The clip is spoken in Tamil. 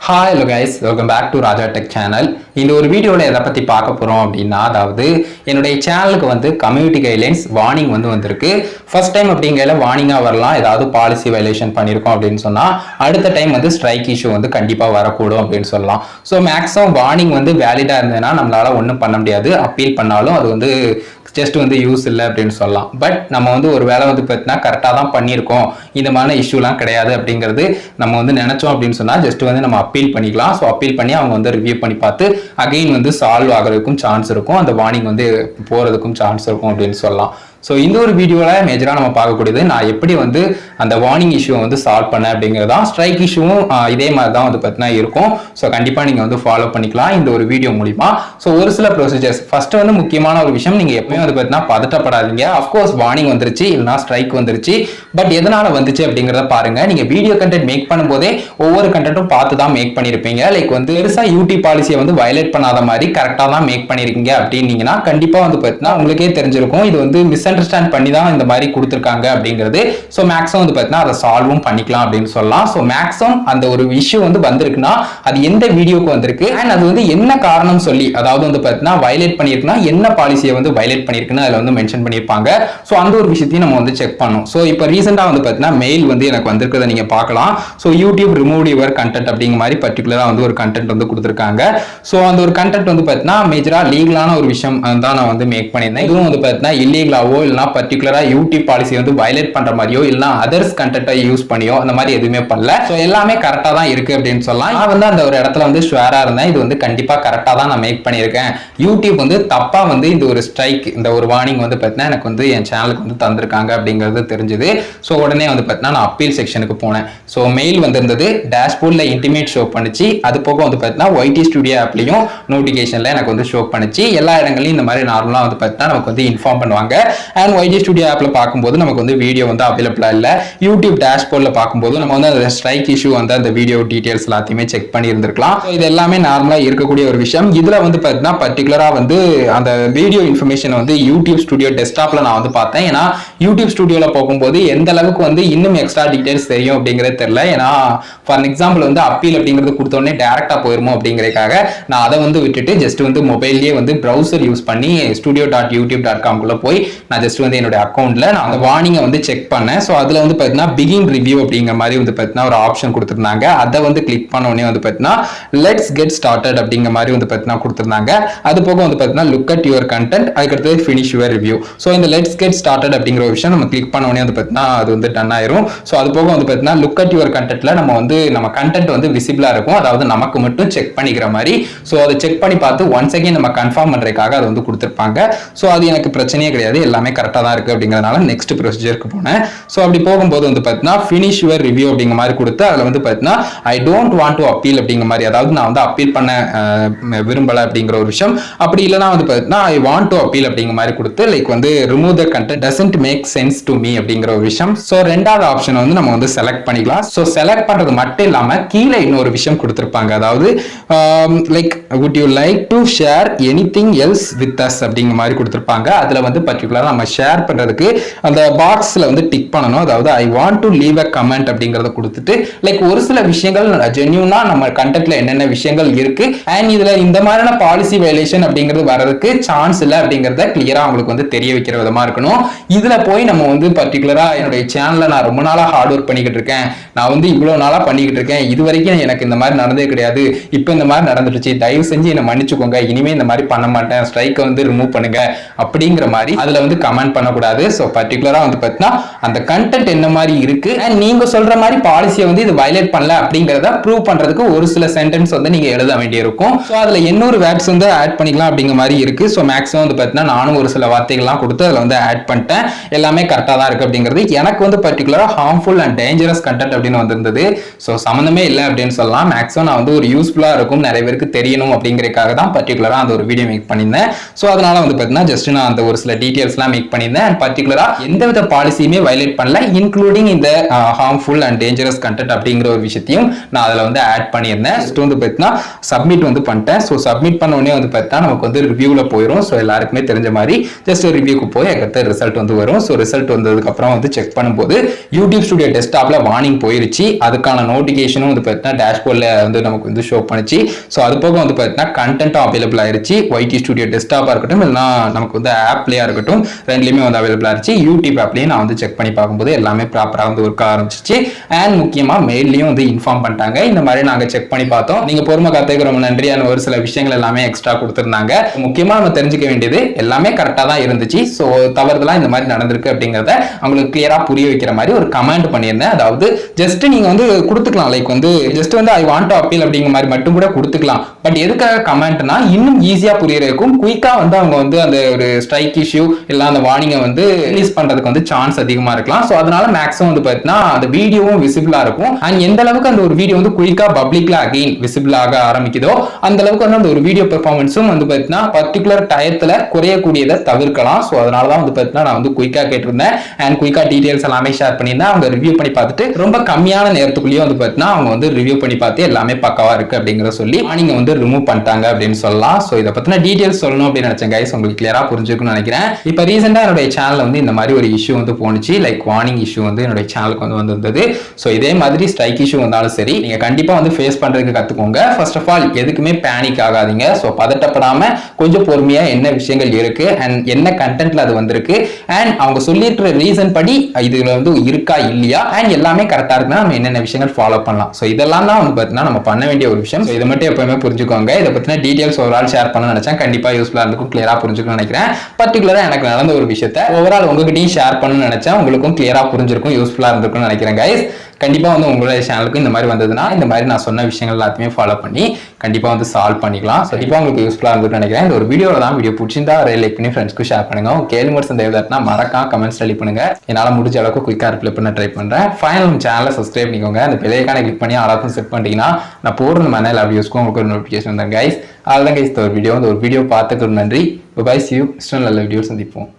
Hi hello guys, welcome back to Raja Tech channel. இந்த ஒரு வீடியோல எதை பத்தி பார்க்க போறோம் அப்படின்னா, அதாவது என்னுடைய சேனலுக்கு வந்து கம்யூனிட்டி கைட்லைன்ஸ் வார்னிங் வந்திருக்கு. ஃபர்ஸ்ட் டைம் அப்படிங்கல வார்னிங்கா வரலாம், ஏதாவது பாலிசி வயலேஷன் பண்ணிருக்கோம் அப்படின்னு சொன்னா அடுத்த டைம் வந்து ஸ்ட்ரைக் இஷ்யூ வந்து கண்டிப்பா வரக்கூடும் அப்படின்னு சொல்லலாம். ஸோ மேக்ஸிமம் வார்னிங் வந்து வேலிடா இருந்ததுன்னா நம்மளால ஒன்றும் பண்ண முடியாது. அப்பீல் பண்ணாலும் அது வந்து ஜஸ்ட் வந்து யூஸ் இல்லை அப்படின்னு சொல்லலாம். பட் நம்ம வந்து ஒரு வேலை வந்து பார்த்தீங்கன்னா கரெக்டாக தான் பண்ணியிருக்கோம், இந்த மாதிரி இஷ்யூலாம் கிடையாது அப்படிங்கிறது நம்ம வந்து நினைச்சோம் அப்படின்னு சொன்னால் ஜஸ்ட் வந்து நம்ம அப்பீல் பண்ணிக்கலாம். ஸோ அப்பீல் பண்ணி அவங்க வந்து ரிவ்யூ பண்ணி பார்த்து அகைன் வந்து சால்வ் ஆகிறதுக்கும் சான்ஸ் இருக்கும், அந்த வார்னிங் வந்து போகிறதுக்கும் சான்ஸ் இருக்கும் அப்படின்னு சொல்லலாம். ஸோ இந்த ஒரு வீடியோவில் மேஜராக நம்ம பார்க்கக்கூடியது நான் எப்படி வந்து அந்த வார்னிங் இஷ்யூவை வந்து சால்வ் பண்ணேன் அப்படிங்கிறதா. ஸ்ட்ரைக் இஷ்யூவும் இதே மாதிரி தான் வந்து பார்த்தீங்கன்னா இருக்கும். ஸோ கண்டிப்பாக நீங்கள் வந்து ஃபாலோ பண்ணிக்கலாம் இந்த ஒரு வீடியோ மூலிமா. ஸோ ஒரு சில ப்ரொசீஜர்ஸ் ஃபர்ஸ்ட் வந்து முக்கியமான ஒரு விஷயம், நீங்கள் எப்பயும் வந்து பார்த்தீங்கன்னா பதட்டப்படாதீங்க. அஃப்கோர்ஸ் வார்னிங் வந்துருச்சு, இல்லைனா ஸ்ட்ரைக் வந்துருச்சு, பட் எதனால வந்துச்சு அப்படிங்கிறத பாருங்க. நீங்கள் வீடியோ கண்டென்ட் மேக் பண்ணும்போதே ஒவ்வொரு கண்டென்ட்டும் பார்த்து தான் மேக் பண்ணியிருப்பீங்க. லைக் வந்து பெருசாக யூடியூப் பாலிசியை வந்து வயலேட் பண்ணாத மாதிரி கரெக்டாக தான் மேக் பண்ணியிருக்கீங்க அப்படின்னீங்கன்னா கண்டிப்பாக வந்து பார்த்தீங்கன்னா உங்களுக்கே தெரிஞ்சிருக்கும் இது வந்து மிஸ் அண்டர்ஸ்டாண்ட் பண்ணி தான் இந்த மாதிரி கொடுத்துருக்காங்க அப்படிங்கிறது. ஸோ மேக்ஸிமம் வந்து பார்த்தீங்கன்னா அதை சால்வும் பண்ணிக்கலாம் அப்படின்னு சொல்லலாம். ஸோ மேக்ஸிமம் அந்த ஒரு இஷ்யூ வந்து வந்திருக்குன்னா அது எந்த வீடியோக்கு வந்திருக்கு அண்ட் அது வந்து என்ன காரணம் சொல்லி, அதாவது வந்து பார்த்தீங்கன்னா வயலேட் பண்ணியிருக்குன்னா என்ன பாலிசியை வந்து வயலேட் பண்ணியிருக்குன்னு அதில் வந்து மென்ஷன் பண்ணியிருப்பாங்க. ஸோ அந்த ஒரு விஷயத்தையும் நம்ம வந்து செக் பண்ணணும். ஸோ இப்போ ரீசெண்டாக வந்து பார்த்தீங்கன்னா மெயில் வந்து எனக்கு வந்திருக்கிறத நீங்கள் பார்க்கலாம். So YouTube remove your content அப்படிங்கிற மாதிரி பர்டிகுலராக வந்து ஒரு கண்டென்ட் வந்து கொடுத்துருக்காங்க. ஸோ அந்த ஒரு கண்டென்ட் வந்து பார்த்தீங்கன்னா மேஜராக லீகலான ஒரு விஷயம் தான் நான் வந்து மேக் பண்ணியிருந்தேன். இதுவும் வந்து பார்த்தீங்கன்னா இல்லீகலாவோ இல்லைனா பர்டிகுலரா யூடியூப் பாலிசி வந்து வயலேட் பண்ற மாதிரியோ இல்லனா அதர்ஸ் கண்டென்ட்டை யூஸ் பண்ணியோ அந்த மாதிரி எதுவுமே பண்ணல. ஸோ எல்லாமே கரெக்டா தான் இருக்கு அப்படின்னு சொல்லலாம். நான் வந்து அந்த ஒரு இடத்துல வந்து ஷுவரா இருந்தேன், இது வந்து கண்டிப்பா கரெக்டா தான் நான் மேக் பண்ணியிருக்கேன். யூடியூப் வந்து தப்பா வந்து இந்த ஒரு ஸ்ட்ரைக், இந்த ஒரு வார்னிங் வந்து பார்த்தீங்கன்னா எனக்கு வந்து என் சேனலுக்கு வந்து தந்திருக்காங்க அப்படிங்கிறது தெரிஞ்சது. ஸோ உடனே வந்து பார்த்தீங்கன்னா நான் அப்பீல் செக்ஷனுக்கு போனேன். ஸோ மெயில் வந்திருந்தது, டேஷ்போர்ட்ல இன்டிமேட் ஷோ பண்ணிச்சு. அது போக வந்து பார்த்தீங்கன்னா ஒய்டி ஸ்டுடியோ ஆப்லையும் நோட்டிஃபிகேஷன்ல எனக்கு வந்து ஷோ பண்ணிச்சு. எல்லா இடங்களையும் இந்த மாதிரி நார்மலா வந்து பார்த்தீங்கன்னா நமக்கு வந்து இன்ஃபார்ம் பண்ணுவாங்க. அண்ட் ஒய்டி ஸ்டுடியோ ஆப்ல பார்க்கும்போது நமக்கு வந்து வீடியோ வந்து அவைலபிளா இல்ல. யூடியூப் டேஷ்போர்ட்ல பார்க்கும்போது நம்ம வந்து அந்த ஸ்ட்ரைக் இஷ்யூ வந்து அந்த வீடியோ டீடைல்ஸ் எல்லாத்தையுமே செக் பண்ணி இருந்திருக்கலாம். இது எல்லாமே நார்மலா இருக்கக்கூடிய ஒரு விஷயம். இதுல வந்து பார்த்தீங்கன்னா பர்டிகுலரா வந்து அந்த வீடியோ இன்ஃபர்மேஷன் வந்து யூடியூப் ஸ்டுடியோ டெஸ்க்டாப்ல நான் வந்து பார்த்தேன். ஏன்னா யூடியூப் ஸ்டுடியோல போகும்போது எந்த அளவுக்கு வந்து இன்னும் எக்ஸ்ட்ரா டீடைல்ஸ் தெரியும் அப்படிங்கிறது தெரியல. ஏன்னா ஃபார் எக்ஸாம்பிள் வந்து அப்பீல் அப்படிங்கிறது கொடுத்த உடனே டைரக்டா போயிருமோ அப்படிங்கிறதுக்காக நான் அதை வந்து விட்டுட்டு ஜஸ்ட் வந்து மொபைல்லயே வந்து ப்ரௌசர் யூஸ் பண்ணி studio.youtube.com குள்ள போய் நான் ஜஸ்ட் வந்து என்னோட அக்கௌண்ட்ல நான் அந்த வார்னிங்கை வந்து செக் பண்ணேன். ஸோ அதுல வந்து பார்த்தீங்கன்னா பிகின் ரிவ்யூ அப்படிங்கிற மாதிரி வந்து பார்த்தீங்கன்னா ஒரு ஆப்ஷன் கொடுத்துருந்தாங்க. அதை வந்து கிளிக் பண்ண உடனே வந்து பார்த்தீங்கன்னா லெட்ஸ் கெட் ஸ்டார்டட் அப்படிங்கிற மாதிரி வந்து பார்த்தீங்கன்னா கொடுத்துருந்தாங்க. அது போக வந்து பார்த்தீங்கன்னா லுக் அட் யுவர் கண்டென்ட், அதுக்கடுத்து ஃபினிஷ் யுவர் ரிவ்யூ. ஸோ இந்த லெட்ஸ் கெட் ஸ்டார்டட் அப்படிங்கிற ஒரு விஷயம் நம்ம கிளிக் பண்ண உடனே வந்து பார்த்தீங்கன்னா அது வந்து டன் ஆயிரும். ஸோ அது போக வந்து பார்த்தீங்கன்னா லுக் அட் யுவர் கண்டென்ட்ல நம்ம கண்டென்ட் வந்து விசிபிளா இருக்கும், அதாவது நமக்கு மட்டும் செக் பண்ணிக்கிற மாதிரி. ஸோ அதை செக் பண்ணி பார்த்து ஒன்ஸ் அகைன் நம்ம கன்ஃபார்ம் பண்றதுக்காக அது வந்து கொடுத்துருப்பாங்க. ஸோ அது எனக்கு பிரச்சனையே கிடையாது, எல்லாமே கரெக்டாக தான் இருக்கு அப்படிங்கிறதுனால நெக்ஸ்ட் ப்ரொசீஜருக்கு போனேன். ஸோ அப்படி போகும்போது வந்து பார்த்தீங்கன்னா ஃபினிஷ் யுவர் ரிவ்யூ அப்படிங்கிற மாதிரி கொடுத்து அதில் வந்து பார்த்தீங்கன்னா I don't want to appeal அப்படிங்கிற மாதிரி, அதாவது நான் வந்து அப்பீல் பண்ண விரும்பலை அப்படிங்கிற ஒரு விஷயம். அப்படி இல்லைனா வந்து பார்த்தீங்கன்னா ஐ வாண்ட் டு அப்பீல் அப்படிங்கிற மாதிரி கொடுத்து லைக் வந்து remove the content doesn't make sense to me அப்படிங்கிற ஒரு விஷயம். ஸோ ரெண்டாவது ஆப்ஷன் வந்து நம்ம வந்து செலக்ட் பண்ணிக்கலாம். ஸோ செலக்ட் பண்றது மட்டும் இல்லாம கீழே இன்னொரு விஷயம் கொடுத்துருப்பாங்க, அதாவது like would you like to share anything else with us அப்படிங்கிற மாதிரி கொடுத்துருப்பாங்க. அதுல வந்து பர்டிகுலரா நம்ம ஷேர் பண்றதுக்கு அந்த பாக்ஸ்ல வந்து டிக் பண்ணணும், அதாவது I want to leave a comment அப்படிங்கறத கொடுத்துட்டு லைக் ஒரு சில விஷயங்கள் ஜென்யூனா நம்ம கண்டென்ட்ல என்னென்ன விஷயங்கள் இருக்கு அண்ட் இதுல இந்த மாதிரியான பாலிசி வயலேஷன் அப்படிங்கிறது வரதுக்கு சான்ஸ் இல்லை அப்படிங்கறத கிளியரா அவங்களுக்கு வந்து தெரிய வைக்கிற விதமா இருக்கணும். இதுல போய் நம்ம வந்து பர்டிகுலரா என்னுடைய சேனல்ல நான் ரொம்ப நாளா ஹார்ட் ஒர்க் பண்ணிக்கிட்டு இருக்கேன், நான் வந்து இவ்வளவு நாளா பண்ணிக்கிட்டு இருக்கேன், இது வரைக்கும் எனக்கு இந்த மாதிரி நடந்தே கிடையாது, இப்போ இந்த மாதிரி நடந்துருச்சு, தயவு செஞ்சு என்னை மன்னிச்சுக்கோங்க, இனிமே இந்த மாதிரி பண்ண மாட்டேன், ஸ்ட்ரைக்கை வந்து ரிமூவ் பண்ணுங்க அப்படிங்கிற மாதிரி அதுல வந்து கமெண்ட் பண்ணக்கூடாது. ஸோ பர்டிகுலரா வந்து பார்த்தீங்கன்னா அந்த கண்டென்ட் என்ன மாதிரி இருக்கு அண்ட் நீங்க சொல்ற மாதிரி பாலிசியை வந்து இது வயலேட் பண்ணல அப்படிங்கிறத ப்ரூவ் பண்றதுக்கு ஒரு சில சென்டென்ஸ் வந்து நீங்க எழுத வேண்டியிருக்கும். ஸோ அதுல இன்னொரு வேர்ட்ஸ் வந்து ஆட் பண்ணிக்கலாம் அப்படிங்கிற மாதிரி இருக்கு. ஸோ மேக்ஸிமம் வந்து பார்த்தீங்கன்னா நானும் ஒரு சில வார்த்தைகள்லாம் கொடுத்து அதில் வந்து ஆட் பண்ணிட்டேன், எல்லாமே கரெக்டாக தான் இருக்கு அப்படிங்கிறது. எனக்கு வந்து பர்டிகுலரா ஹார்ம்ஃபுல் அண்ட் டேஞ்சரஸ் கண்டென்ட் அப்படின்னு வந்திருந்தது. ஸோ சம்மந்தமே இல்லை அப்படின்னு சொல்லலாம். மேக்ஸிமம் நான் வந்து ஒரு யூஸ்ஃபுல்லா இருக்கும், நிறைய பேருக்கு தெரியணும் அப்படிங்கிறதுக்காக தான் பர்டிகுலரா அந்த ஒரு வீடியோ மேக் பண்ணியிருந்தேன். ஸோ அதனால வந்து பார்த்தீங்கன்னா ஜஸ்ட் நான் அந்த ஒரு சில டீடைல்ஸ்லாம் மேக் பண்ணியிருந்தேன். அண்ட் பர்டிகுலரா எந்தவித பாலிசியுமே வயலேட் பண்ணல, இன்க்ளூடிங் இந்த ஹார்ம்ஃபுல் அண்ட் டேஞ்சரஸ் கண்டென்ட் அப்படிங்கிற ஒரு விஷயத்தையும் நான் அதில் வந்து ஆட் பண்ணியிருந்தேன். ஜஸ்ட் வந்து பார்த்தீங்கன்னா சப்மிட் வந்து பண்ணிட்டேன். ஸோ சப்மிட் பண்ண உடனே வந்து பார்த்தீங்கன்னா நமக்கு வந்து ரிவ்யூவில் போயிடும். ஸோ எல்லாருக்குமே தெரிஞ்ச மாதிரி ஜஸ்ட் ரிவ்யூக்கு போய் அடுத்த ரிசல்ட் வந்து வரும். ஸோ ரிசல்ட் வந்ததுக்கு அப்புறம் வந்து செக் பண்ணும்போது யூடியூப் ஸ்டுடியோ டெஸ்க்டாப்ல வார்னிங் போயிருச்சு. அதுக்கான நோட்டிஃபிகேஷனும் வந்து பார்த்தீங்கன்னா டேஷ்போர்ட்ல வந்து நமக்கு வந்து ஷோ பண்ணிச்சு. ஸோ அது போக வந்து பார்த்தீங்கன்னா கண்டென்ட்டும் அவைலபிள் ஆயிருச்சு. ஒய்டி ஸ்டுடியோ டெஸ்க்டாப்பா இருக்கட்டும் இல்லைனா நமக்கு வந்து ஆப்லயா இருக்கட்டும், ரெண்டுலையுமே வந்து அவைலபிள் ஆயிருச்சு. யூடியூப் ஆப்லயும் நான் வந்து செக் பண்ணி பார்க்கும்போது எல்லாமே ப்ராப்பரா வந்து ஒர்க் ஆரம்பிச்சிச்சு. அண்ட் முக்கியமா மெயிலையும் வந்து இன்ஃபார்ம் பண்ணிட்டாங்க, இந்த மாதிரி நாங்க செக் பண்ணி பார்த்தோம், நீங்க பொறுமை காத்துக்கு ரொம்ப நன்றியான ஒரு சில விஷயங்கள் எல்லாமே எக்ஸ்ட்ரா கொடுத்திருந்தாங்க. முக்கியமா நம்ம தெரிஞ்சுக்க வேண்டியது எல்லாமே கரெக்டா தான் இருந்துச்சு. ஸோ தவறுதலா இந்த மாதிரி நடந்திருக்கு அப்படிங்கறத அவங்களுக்கு கிளியரா புரிய வைக்கிற மாதிரி ஒரு கமெண்ட் பண்ணியிருந்தேன். அதாவது ஜஸ்ட் நீங்க வந்து கொடுத்துக்கலாம், லைக் வந்து ஜஸ்ட் வந்து ஐ வாண்ட் டு அப்பீல் அப்படிங்கிற மாதிரி மட்டும் கூட கொடுத்துக்கலாம். பட் எதுக்காக கமெண்ட்னா இன்னும் ஈஸியா புரியறதுக்கும் குயிக்கா வந்து அவங்க வந்து அந்த ஒரு ஸ்ட்ரைக் இஷ்யூ இல்ல அந்த வார்னிங்கை வந்து ரிலீஸ் பண்றதுக்கு வந்து சான்ஸ் அதிகமா இருக்கலாம். ஸோ அதனால மேக்ஸிமம் வந்து பார்த்தீங்கன்னா அந்த வீடியோவும் விசிபிளா இருக்கும். அண்ட் எந்த அளவுக்கு அந்த ஒரு வீடியோ வந்து குயிக்கா பப்ளிக்ல அகைன் விசிபிள் ஆக ஆரம்பிக்குதோ அந்த அளவுக்கு வந்து அந்த ஒரு வீடியோ பெர்ஃபார்மன்ஸும் வந்து பார்த்தீங்கன்னா பர்டிகுலர் டயத்துல குறையக்கூடியதை தவிர்க்கலாம். ஸோ அதனால தான் வந்து பார்த்தீங்கன்னா நான் வந்து குயிக்கா கேட்டிருந்தேன் அண்ட் குயிக்கா டீடைல்ஸ் எல்லாமே ஷேர் பண்ணியிருந்தேன். அவங்க ரிவ்யூ பண்ணி பார்த்துட்டு ரொம்ப கம்மியான நேரத்துக்குள்ளேயே வந்து பார்த்தீங்கன்னா அவங்க வந்து ரிவ்யூ பண்ணி பார்த்து எல்லாமே பக்காவா இருக்கு அப்படிங்கிற சொல்லி நீங்க வந்து ரிமூவ் பண்ணிட்டாங்க அப்படின்னு சொல்லலாம். ஸோ இதை பத்தின டீடைல்ஸ் சொல்லணும் அப்படின்னு நினைச்சேன் கைஸ், உங்களுக்கு கிளியரா புரிஞ்சுக்கணும்னு நினைக்கிறேன். இப்போ ரீசெண்டா என்னுடைய சேனல் வந்து இந்த மாதிரி ஒரு இஷ்யூ வந்து போனுச்சு, லைக் வார்னிங் இஷ்யூ வந்து என்னுடைய சேனலுக்கு வந்து வந்திருந்தது. ஸோ இதே மாதிரி ஸ்ட்ரைக் இஷ்யூ வந்தாலும் சரி நீங்க கண்டிப்பா வந்து ஃபேஸ் பண்றதுக்கு கத்துக்கோங்க. ஃபர்ஸ்ட் ஆஃப் ஆல் எதுக்குமே பேனிக் ஆகாதீங்க. ஸோ பதட்டப்படாம கொஞ்சம் பொறுமையா என்ன விஷயங்கள் இருக்கு அண்ட் என்ன கண்டென்ட்ல அது வந்திருக்கு அண்ட் அவங்க சொல்லியிருக்கிற ரீசன் படி இதுல வந்து இருக்கா இல்லையா அண்ட் எல்லாமே கரெக்டா இருக்குன்னா நம்ம என்னென்ன விஷயங்கள் ஃபாலோ பண்ணலாம். ஸோ இதெல்லாம் தான் வந்து பார்த்தீங்கன்னா நம்ம பண்ண வேண்டிய ஒரு விஷயம். இதை மட்டும் எப்பவுமே புரிஞ்சுக்கோங்க. இதை பத்தின டீடைல்ஸ் ஓவரால் ஷேர் பண்ண நினைச்சேன், கண்டிப்பா யூஸ்ஃபுல்லா இருக்கும், கிளியரா புரிஞ்சுக்கணும்னு நினைக்கிறேன். பர்டிகுலரா எனக்கு நடந்த ஒரு விஷயத்தை ஓவரால் உங்ககிட்டயும் ஷேர் பண்ணணும்னு நினைச்சேன், உங்களுக்கும் கிளியரா புரிஞ்சிருக்கும், யூஸ்ஃபுல்லா இருந்திருக்கும்னு நினைக்கிறேன் கைஸ். கண்டிப்பா வந்து உங்களுடைய சேனலுக்கு இந்த மாதிரி வந்ததுன்னா இந்த மாதிரி நான் சொன்ன விஷயங்கள் எல்லாத்தையுமே ஃபாலோ பண்ணி கண்டிப்பா வந்து சால்வ் பண்ணிக்கலாம். கண்டிப்பா உங்களுக்கு யூஸ்ஃபுல்லா இருந்துன்னு நினைக்கிறேன். இந்த ஒரு வீடியோல தான் வீடியோ பிடிச்சிருந்தா லைக் பண்ணி ஃப்ரெண்ட்ஸ்க்கு ஷேர் பண்ணுங்க. கேள்வி மட்டும் தேவைன்னா மறக்காம கமெண்ட்ஸ் ரெடி பண்ணுங்க. என்னால முடிஞ்ச அளவுக்கு குயிக்கா ரிப்ளை பண்ண ட்ரை பண்றேன். ஃபைனல் சேனலை சப்ஸ்கிரைப் பண்ணிக்கோங்க. அந்த பெல்லைக்கான கிளிக் பண்ணி ஆளாக்கும் செட் பண்ணிட்டீங்கன்னா நான் போடுற மாதிரி எல்லா வீடியோஸ்க்கும் உங்களுக்கு ஒரு நோட்டிஃபிகேஷன் வந்தேன் கைஸ். அதுதான் கைஸ் ஒரு வீடியோ பார்த்துக்கு நன்றி. Bye see you. நல்ல வீடியோ சந்திப்போம்.